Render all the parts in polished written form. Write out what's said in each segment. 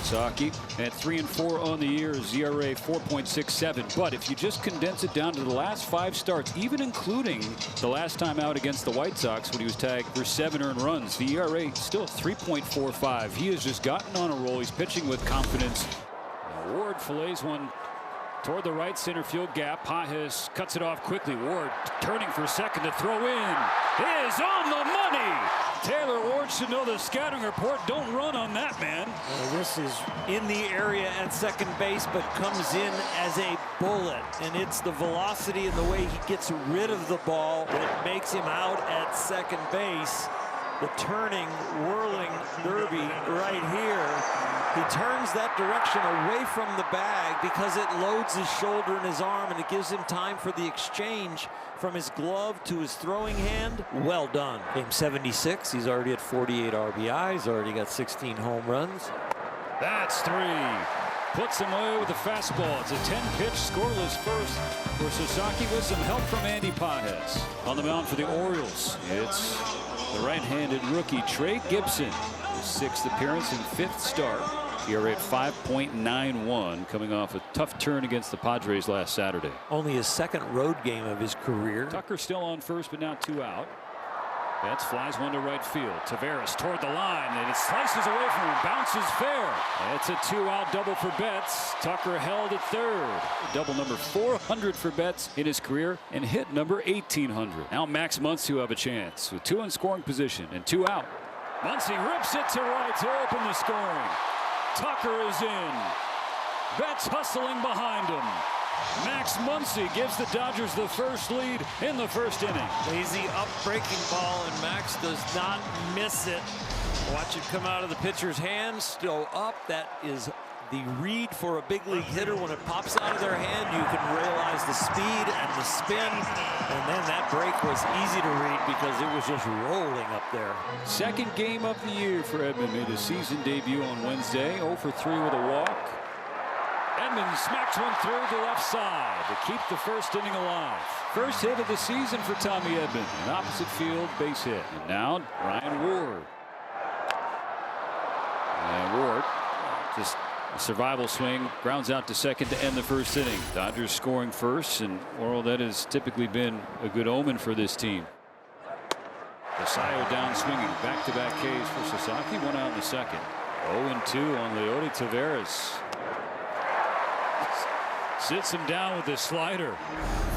Sasaki at 3-4 on the year, ERA 4.67. But if you just condense it down to the last 5 starts, even including the last time out against the White Sox when he was tagged for 7 earned runs, the ERA still 3.45. He has just gotten on a roll. He's pitching with confidence. Ward fillets one toward the right center field gap. Pages cuts it off quickly. Ward turning for second to throw in. Is on the money. Taylor Ward should know the scouting report. Don't run on that, man. Well, this is in the area at second base, but comes in as a bullet. And it's the velocity and the way he gets rid of the ball that makes him out at second base. The turning, whirling derby right here. He turns that direction away from the bag because it loads his shoulder and his arm, and it gives him time for the exchange from his glove to his throwing hand. Well done. Game 76, he's already at 48 RBIs, already got 16 home runs. That's 3. Puts him away with a fastball. It's a 10-pitch scoreless first for Sasaki with some help from Andy Pages. On the mound for the Orioles, it's the right-handed rookie Trey Gibson. His 6th appearance and 5th start. ERA at 5.91, coming off a tough turn against the Padres last Saturday. Only his 2nd road game of his career. Tucker still on first, but now 2 out. Betts flies one to right field. Taveras toward the line, and it slices away from him. Bounces fair. It's a 2-out double for Betts. Tucker held at 3rd. Double number 400 for Betts in his career, and hit number 1800. Now Max Muncy will have a chance with 2 in scoring position and 2 out. Muncy rips it to right to open the scoring. Tucker is in. Betts hustling behind him. Max Muncy gives the Dodgers the first lead in the 1st inning. Lazy up breaking ball, and Max does not miss it. Watch it come out of the pitcher's hands. Still up. That is the read for a big league hitter. When it pops out of their hand, you can realize the speed and the spin. And then that break was easy to read because it was just rolling up there. 2nd game of the year for Edman. Made his season debut on Wednesday. 0 for 3 with a walk. Edman smacks one through the left side to keep the 1st inning alive. First hit of the season for Tommy Edman. An opposite field base hit. And now Ryan Ward. And Ward just a survival swing, grounds out to second to end the 1st inning. Dodgers scoring first, and well, that has typically been a good omen for this team. Basayo down swinging, back-to-back Ks for Sasaki. 1 out in the 2nd. 0-2 on Leody Taveras. Sits him down with the slider.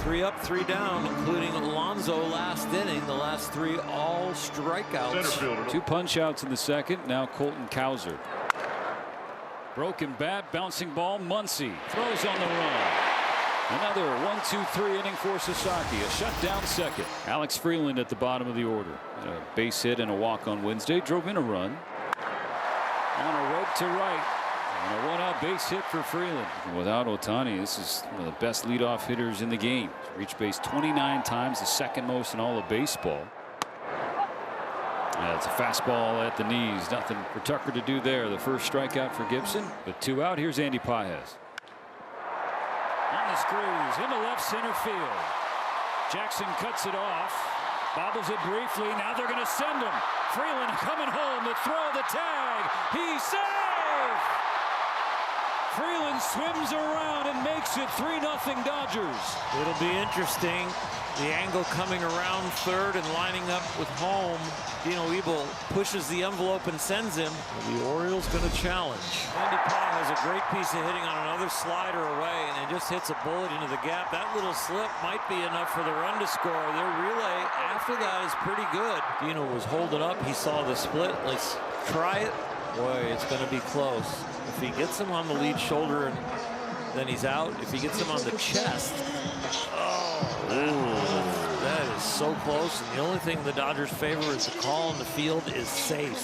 3 up, 3 down, including Alonso last inning. The last 3 all strikeouts. 2 punch outs in the 2nd. Now Colton Cowser. Broken bat, bouncing ball. Muncy throws on the run. Another 1-2-3 inning for Sasaki. A shutdown 2nd. Alex Freeland at the bottom of the order. A base hit and a walk on Wednesday. Drove in a run. On a rope to right. And a 1-out base hit for Freeland. Without Ohtani, this is one of the best leadoff hitters in the game. He's reached base 29 times, the 2nd most in all of baseball. It's a fastball at the knees. Nothing for Tucker to do there. The first strikeout for Gibson, but 2 out. Here's Andy Pages. On the screws into left center field. Jackson cuts it off. Bobbles it briefly. Now they're going to send him. Freeland coming home. The throw, the tag. He's safe. Freeland swims around and makes it 3-0 Dodgers. It'll be interesting. The angle coming around 3rd and lining up with home. Dino Ebel pushes the envelope and sends him. The Orioles going to challenge. Andy Paul has a great piece of hitting on another slider away, and it just hits a bullet into the gap. That little slip might be enough for the run to score. Their relay after that is pretty good. Dino was holding up. He saw the split. Let's try it. Boy, it's going to be close. If he gets him on the lead shoulder, then he's out. If he gets him on the chest, that is so close. And the only thing the Dodgers favor is the call on the field is safe.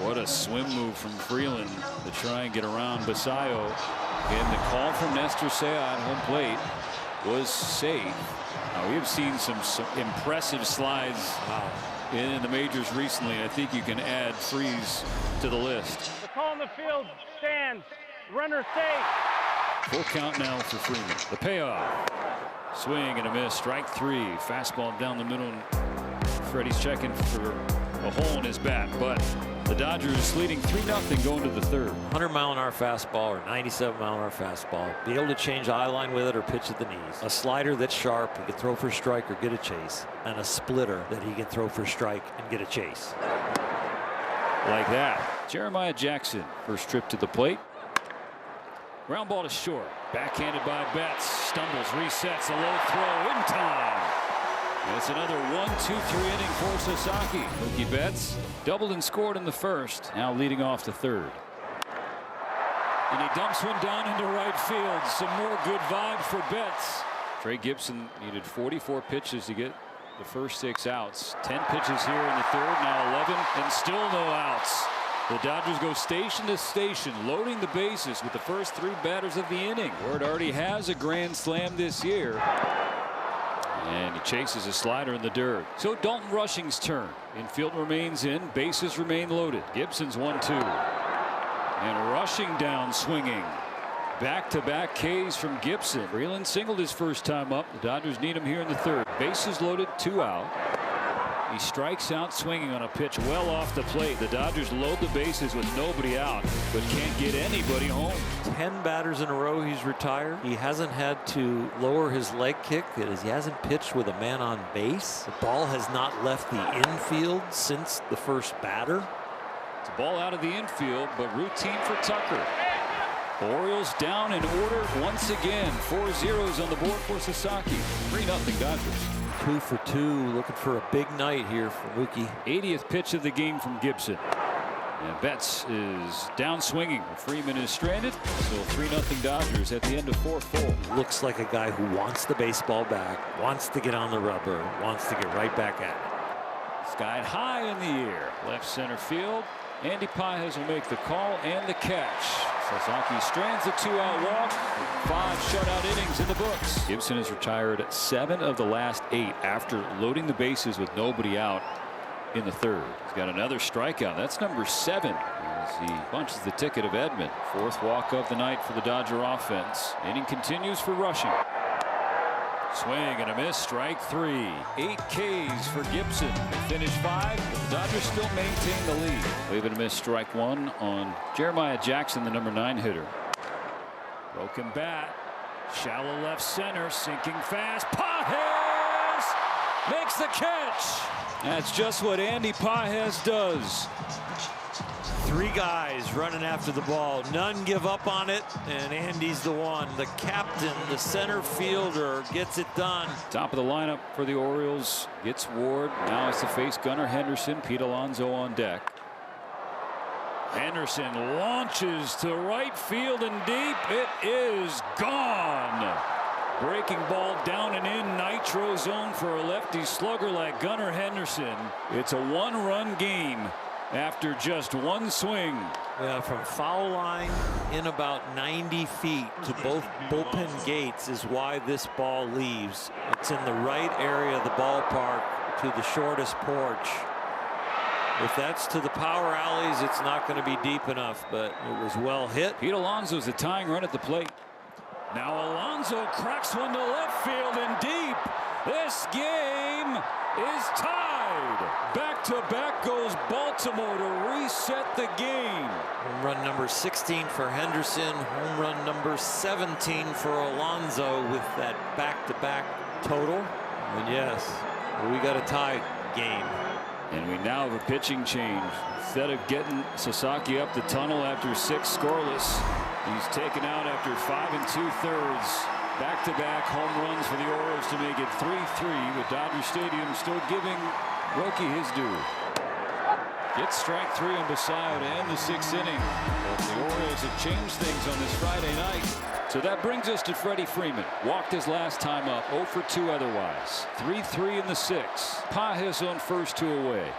What a swim move from Freeland to try and get around Basayo. And the call from Nestor Seiya on home plate was safe. Now, we have seen some impressive slides in the majors recently. I think you can add Freeze to the list. The call on the field stands. Runner safe. Full count now for Freeman. The payoff. Swing and a miss. Strike 3. Fastball down the middle. Freddie's checking for a hole in his bat, but the Dodgers leading 3-0 going to the third. 100-mile-an-hour fastball or 97-mile-an-hour fastball. Be able to change eye line with it or pitch at the knees. A slider that's sharp, he can throw for a strike or get a chase. And a splitter that he can throw for a strike and get a chase. Like that. Jeremiah Jackson, first trip to the plate. Ground ball to short. Backhanded by Betts. Stumbles, resets, a low throw in time. It's another 1-2-3 inning for Sasaki. Mookie Betts doubled and scored in the first. Now leading off the third. And he dumps one down into right field. Some more good vibes for Betts. Trey Gibson needed 44 pitches to get the first 6 outs. 10 pitches here in the third, now 11, and still no outs. The Dodgers go station to station, loading the bases with the first 3 batters of the inning. Ward already has a grand slam this year. And he chases a slider in the dirt. So Dalton Rushing's turn. Infield remains in, bases remain loaded. Gibson's 1-2. And Rushing down swinging. Back-to-back Ks from Gibson. Freeland singled his first time up. The Dodgers need him here in the third. Bases loaded, 2 out. He strikes out swinging on a pitch well off the plate. The Dodgers load the bases with nobody out, but can't get anybody home. 10 batters in a row he's retired. He hasn't had to lower his leg kick. He hasn't pitched with a man on base. The ball has not left the infield since the first batter. It's a ball out of the infield, but routine for Tucker. Orioles down in order once again. 4 zeros on the board for Sasaki. 3-0 Dodgers. 2 for 2, looking for a big night here for Mookie. 80th pitch of the game from Gibson. And Betts is down swinging. Freeman is stranded. So 3-0 Dodgers at the end of 4 full. Looks like a guy who wants the baseball back, wants to get on the rubber, wants to get right back at it. Skied high in the air. Left center field. Andy Pajes will make the call and the catch. Sasaki strands a 2-out walk. 5 shutout innings in the books. Gibson has retired 7 of the last 8 after loading the bases with nobody out in the third. He's got another strikeout. That's number 7 as he punches the ticket of Edman. 4th walk of the night for the Dodger offense. Inning continues for Rushing. Swing and a miss. Strike 3. 8 Ks for Gibson. They finish 5, but the Dodgers still maintain the lead. Wave and a miss. Strike 1 on Jeremiah Jackson, the number 9 hitter. Broken bat. Shallow left center. Sinking fast. Pajes makes the catch. That's just what Andy Pajes does. 3 guys running after the ball. None give up on it, and Andy's the one. The captain, the center fielder, gets it done. Top of the lineup for the Orioles gets Ward. Now it's to face Gunnar Henderson. Pete Alonso on deck. Henderson launches to right field and deep. It is gone. Breaking ball down and in nitro zone for a lefty slugger like Gunnar Henderson. It's a 1-run game after just 1 swing. Yeah, from foul line in about 90 feet to both bullpen gates is why this ball leaves. It's in the right area of the ballpark to the shortest porch. If that's to the power alleys, it's not going to be deep enough, but it was well hit. Pete Alonso's the tying run at the plate. Now Alonso cracks one to left field and deep. This game is tied. Back-to-back goes Baltimore to reset the game. Home run number 16 for Henderson. Home run number 17 for Alonso with that back-to-back total. And yes, we got a tie game. And we now have a pitching change. Instead of getting Sasaki up the tunnel after 6 scoreless, he's taken out after 5 2/3. Back-to-back home runs for the Orioles to make it 3-3, with Dodger Stadium still giving Roki his due. Gets strike 3 on Basayo to end the 6th inning. But the Orioles have changed things on this Friday night. So that brings us to Freddie Freeman. Walked his last time up, 0 for 2 otherwise. 3-3 in the 6th. Pajes on first, 2 away.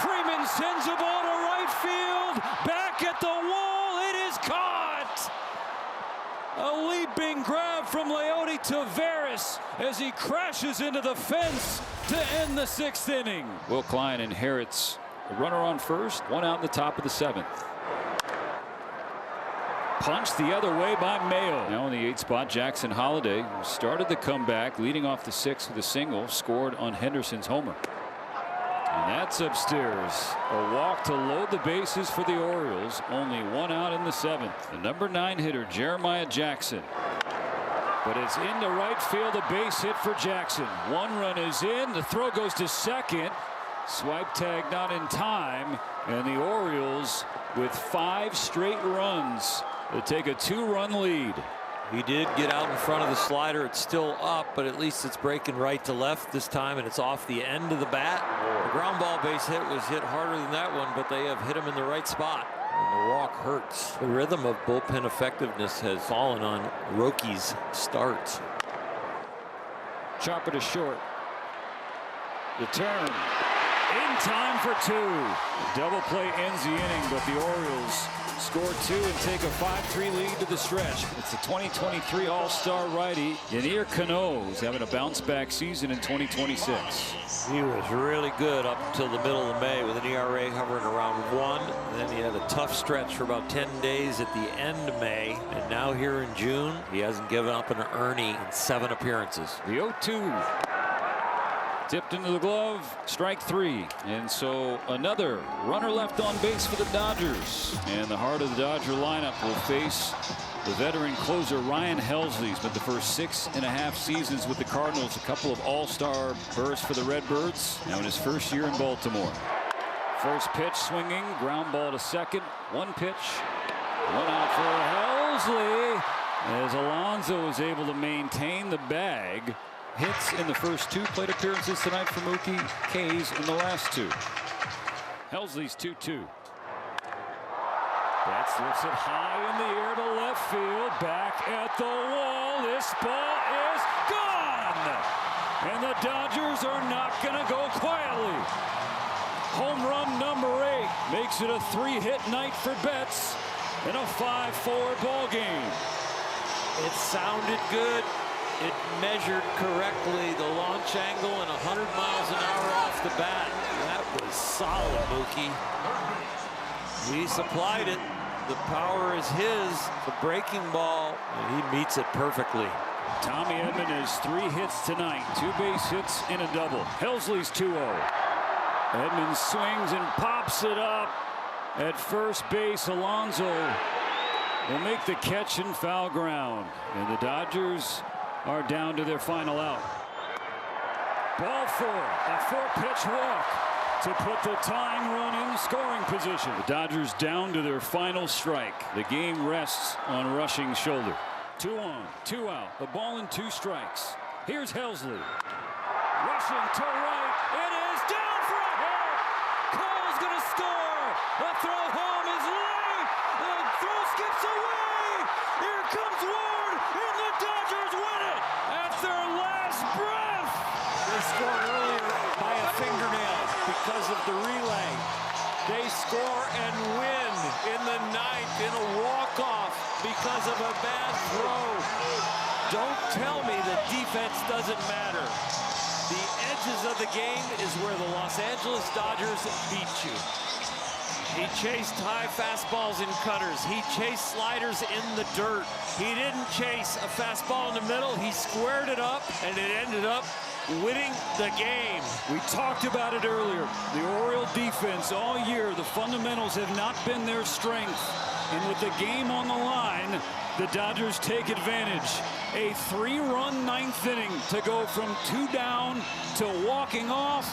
Freeman sends a ball to right field. Back at the wall. It is caught. A leaping grab from Leody Taveras as he crashes into the fence to end the 6th inning. Will Klein inherits a runner on first, 1 out in the top of the 7th. Punched the other way by Mayo. Now in the 8th spot, Jackson Holliday, who started the comeback, leading off the 6th with a single, scored on Henderson's homer. And that's upstairs. A walk to load the bases for the Orioles. Only one out in the 7th. The number 9 hitter, Jeremiah Jackson. But it's into right field, a base hit for Jackson. One run is in. The throw goes to second. Swipe tag not in time. And the Orioles with 5 straight runs to take a 2-run lead. He did get out in front of the slider. It's still up, but at least it's breaking right to left this time, and it's off the end of the bat. The ground ball base hit was hit harder than that one, but they have hit him in the right spot. And the walk hurts. The rhythm of bullpen effectiveness has fallen on Roki's starts. Chopper to short. The turn. In time for 2. Double play ends the inning, but the Orioles score 2 and take a 5-3 lead to the stretch. It's the 2023 All-Star righty Yennier Cano, who's having a bounce-back season in 2026. He was really good up until the middle of May with an ERA hovering around 1. And then he had a tough stretch for about 10 days at the end of May. And now here in June, he hasn't given up an Ernie in 7 appearances. The 0-2. Tipped into the glove, strike 3. And so another runner left on base for the Dodgers. And the heart of the Dodger lineup will face the veteran closer Ryan Helsley. He's been the first 6.5 seasons with the Cardinals. A couple of all-star bursts for the Redbirds. Now in his first year in Baltimore. First pitch swinging, ground ball to second. 1 pitch, 1 out for Helsley. As Alonso is able to maintain the bag. Hits in the first 2 plate appearances tonight for Mookie. K's in the last 2. Helsley's 2-2. Betts lifts it high in the air to left field. Back at the wall. This ball is gone. And the Dodgers are not going to go quietly. Home run number 8 makes it a 3-hit night for Betts in a 5-4 ball game. It sounded good. It measured correctly the launch angle and 100 miles an hour off the bat. That was solid, Mookie. He supplied it. The power is his. The breaking ball, and he meets it perfectly. Tommy Edman has 3 hits tonight. 2 base hits and a double. Helsley's 2-0. Edman swings and pops it up. At first base, Alonso will make the catch in foul ground. And the Dodgers are down to their final out. Ball 4, a 4-pitch walk to put the tying run in scoring position. The Dodgers down to their final strike. The game rests on Rushing's shoulder. 2 on, 2 out. The ball in 2 strikes. Here's Helsley. Rushing to right. It is down for a hit. Cole's gonna score. The throw home is late. The throw skips away. Here comes Ward, and the Dodgers win it at their last breath. They scored earlier by a fingernail because of the relay. They score and win in the 9th in a walk-off because of a bad throw. Don't tell me that defense doesn't matter. The edges of the game is where the Los Angeles Dodgers beat you. He chased high fastballs and cutters. He chased sliders in the dirt. He didn't chase a fastball in the middle. He squared it up, and it ended up winning the game. We talked about it earlier. The Oriole defense all year, the fundamentals have not been their strength. And with the game on the line, the Dodgers take advantage. A 3-run 9th inning to go from 2 down to walking off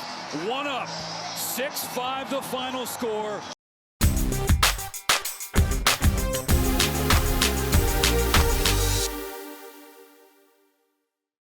1 up. 6-5 the final score.